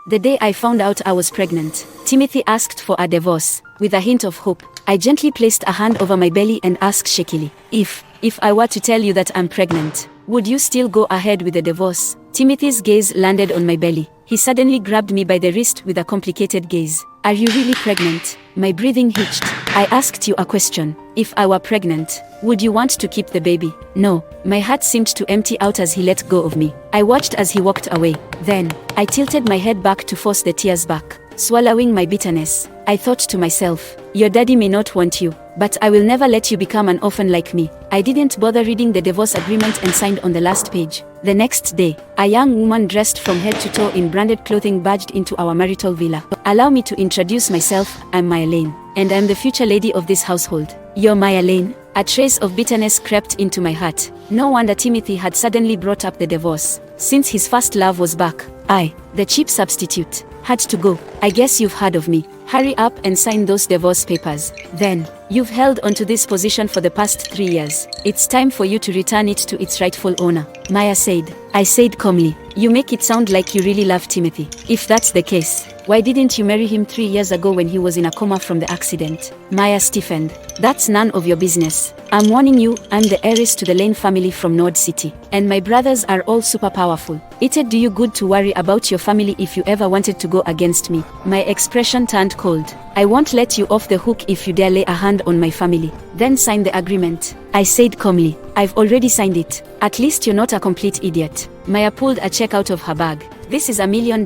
The day I found out I was pregnant, Timothy asked for a divorce. With a hint of hope, I gently placed a hand over my belly and asked shakily, If I were to tell you that I'm pregnant, would you still go ahead with the divorce? Timothy's gaze landed on my belly. He suddenly grabbed me by the wrist with a complicated gaze. Are you really pregnant? My breathing hitched. I asked you a question. If I were pregnant, would you want to keep the baby? No. My heart seemed to empty out as he let go of me. I watched as he walked away. Then, I tilted my head back to force the tears back. Swallowing my bitterness, I thought to myself, your daddy may not want you, but I will never let you become an orphan like me. I didn't bother reading the divorce agreement and signed on the last page. The next day, a young woman dressed from head to toe in branded clothing barged into our marital villa. Allow me to introduce myself. I'm Maya Lane, and I'm the future lady of this household. You're Maya Lane? A trace of bitterness crept into my heart. No wonder Timothy had suddenly brought up the divorce. Since his first love was back, I, the cheap substitute, had to go. I guess you've heard of me. Hurry up and sign those divorce papers. Then, you've held onto this position for the past 3 years. It's time for you to return it to its rightful owner, Maya said. I said calmly, you make it sound like you really love Timothy. If that's the case, why didn't you marry him 3 years ago when he was in a coma from the accident? Maya stiffened. That's none of your business. I'm warning you, I'm the heiress to the Lane family from Nord City, and my brothers are all super powerful. It'd do you good to worry about your family if you ever wanted to go against me. My expression turned cold. I won't let you off the hook if you dare lay a hand on my family. Then sign the agreement. I said calmly. I've already signed it. At least you're not a complete idiot. Maya pulled a check out of her bag. This is $1 million.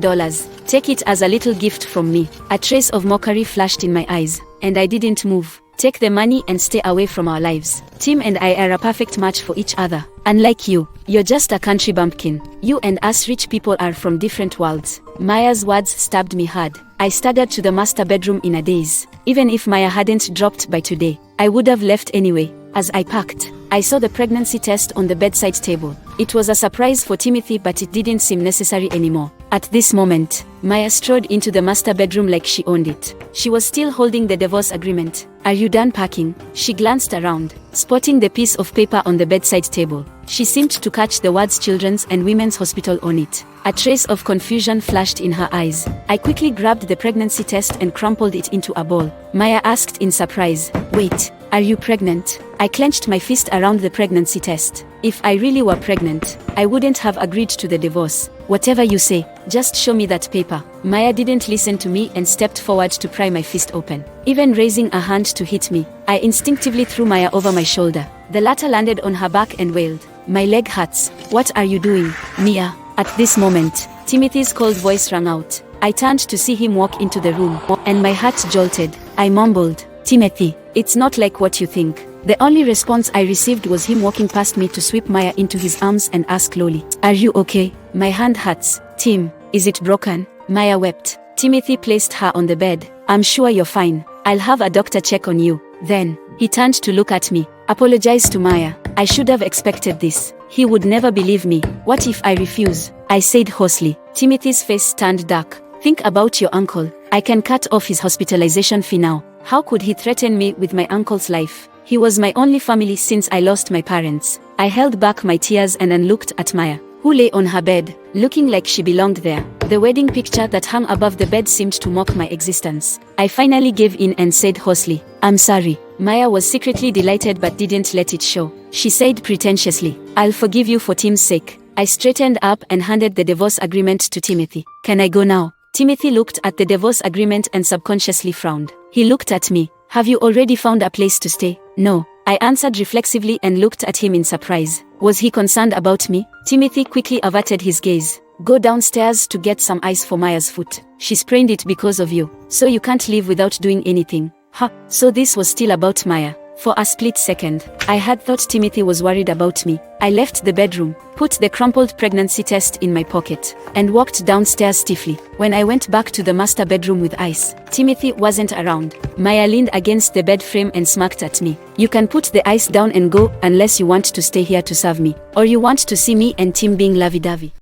Take it as a little gift from me. A trace of mockery flashed in my eyes, and I didn't move. Take the money and stay away from our lives. Tim and I are a perfect match for each other. Unlike you, you're just a country bumpkin. You and us rich people are from different worlds. Maya's words stabbed me hard. I staggered to the master bedroom in a daze. Even if Maya hadn't dropped by today, I would have left anyway. As I packed, I saw the pregnancy test on the bedside table. It was a surprise for Timothy, but it didn't seem necessary anymore. At this moment, Maya strode into the master bedroom like she owned it. She was still holding the divorce agreement. Are you done packing? She glanced around, spotting the piece of paper on the bedside table. She seemed to catch the words Children's and Women's Hospital on it. A trace of confusion flashed in her eyes. I quickly grabbed the pregnancy test and crumpled it into a ball. Maya asked in surprise, wait, are you pregnant? I clenched my fist around the pregnancy test. If I really were pregnant, I wouldn't have agreed to the divorce. Whatever you say, just show me that paper. Maya didn't listen to me and stepped forward to pry my fist open. Even raising a hand to hit me, I instinctively threw Maya over my shoulder. The latter landed on her back and wailed, my leg hurts. What are you doing, Mia? At this moment, Timothy's cold voice rang out. I turned to see him walk into the room, and my heart jolted. I mumbled, Timothy, it's not like what you think. The only response I received was him walking past me to sweep Maya into his arms and ask slowly, are you okay? My hand hurts. Tim, is it broken? Maya wept. Timothy placed her on the bed. I'm sure you're fine. I'll have a doctor check on you. Then, he turned to look at me. Apologize to Maya. I should have expected this. He would never believe me. What if I refuse? I said hoarsely. Timothy's face turned dark. Think about your uncle. I can cut off his hospitalization fee now. How could he threaten me with my uncle's life? He was my only family since I lost my parents. I held back my tears and then looked at Maya, who lay on her bed, looking like she belonged there. The wedding picture that hung above the bed seemed to mock my existence. I finally gave in and said hoarsely, I'm sorry. Maya was secretly delighted but didn't let it show. She said pretentiously, I'll forgive you for Tim's sake. I straightened up and handed the divorce agreement to Timothy. Can I go now? Timothy looked at the divorce agreement and subconsciously frowned. He looked at me. Have you already found a place to stay? No. I answered reflexively and looked at him in surprise. Was he concerned about me? Timothy quickly averted his gaze. Go downstairs to get some ice for Maya's foot. She sprained it because of you. So you can't leave without doing anything. So this was still about Maya. For a split second, I had thought Timothy was worried about me. I left the bedroom, put the crumpled pregnancy test in my pocket, and walked downstairs stiffly. When I went back to the master bedroom with ice, Timothy wasn't around. Maya leaned against the bed frame and smirked at me. You can put the ice down and go unless you want to stay here to serve me, or you want to see me and Tim being lovey-dovey.